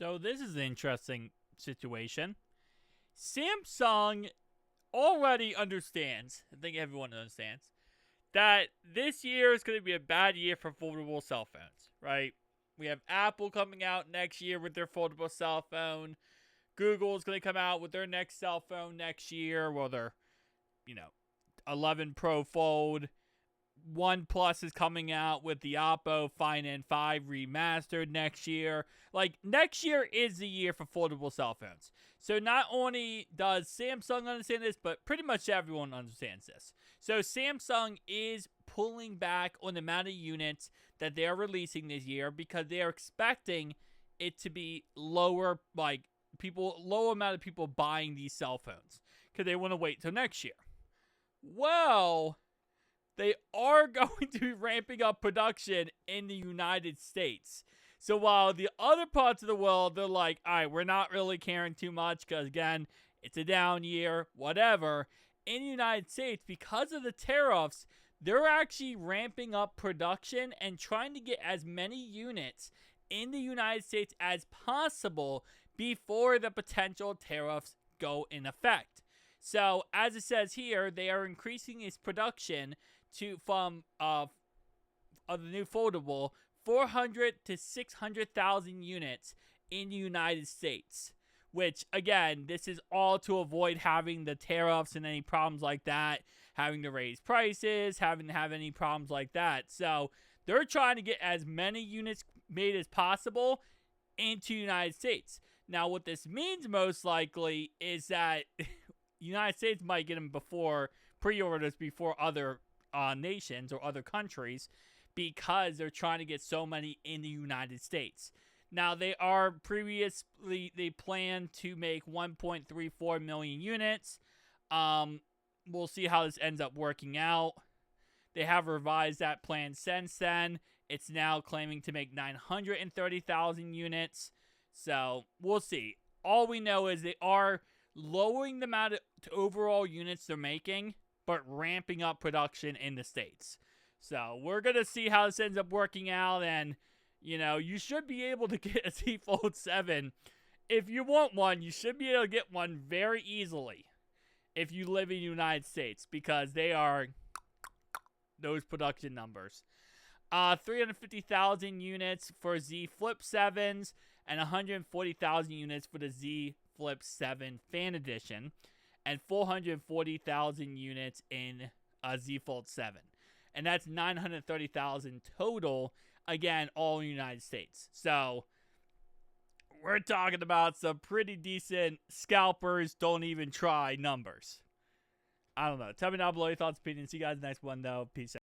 So this is an interesting situation. Samsung already understands, I think everyone understands, that this year is going to be a bad year for foldable cell phones, right? We have Apple coming out next year with their foldable cell phone. Google is going to come out with their next cell phone next year, well, their, 11 Pro Fold. OnePlus is coming out with the Oppo Find N5 remastered next year. Like, next year is the year for foldable cell phones. So not only does Samsung understand this, but pretty much everyone understands this. So Samsung is pulling back on the amount of units that they are releasing this year because they are expecting it to be lower, low amount of people buying these cell phones because they want to wait till next year. Well, they are going to be ramping up production in the United States. So while the other parts of the world, they're like, all right, we're not really caring too much because, again, it's a down year, whatever. In the United States, because of the tariffs, they're actually ramping up production and trying to get as many units in the United States as possible before the potential tariffs go in effect. So, as it says here, they are increasing its production from the new foldable 400 to 600,000 units in the United States. Which, again, this is all to avoid having the tariffs and any problems like that, having to raise prices, having to have any problems like that. So, they're trying to get as many units made as possible into the United States. Now, what this means most likely is that United States might get them before pre-orders before other nations or other countries because they're trying to get so many in the United States. Now, they plan to make 1.34 million units. We'll see how this ends up working out. They have revised that plan since then. It's now claiming to make 930,000 units. So, we'll see. All we know is they are lowering the amount of overall units they're making, but ramping up production in the States. So, we're going to see how this ends up working out, and, you should be able to get a Z Fold 7. If you want one, you should be able to get one very easily if you live in the United States, because they are those production numbers. 350,000 units for Z Flip 7s, and 140,000 units for the Z Flip 7 Fan Edition, and 440,000 units in Z Fold 7. And that's 930,000 total, again, all in the United States. So, we're talking about some pretty decent scalpers don't even try numbers. I don't know. Tell me down below your thoughts, opinions. See you guys next one, though. Peace out.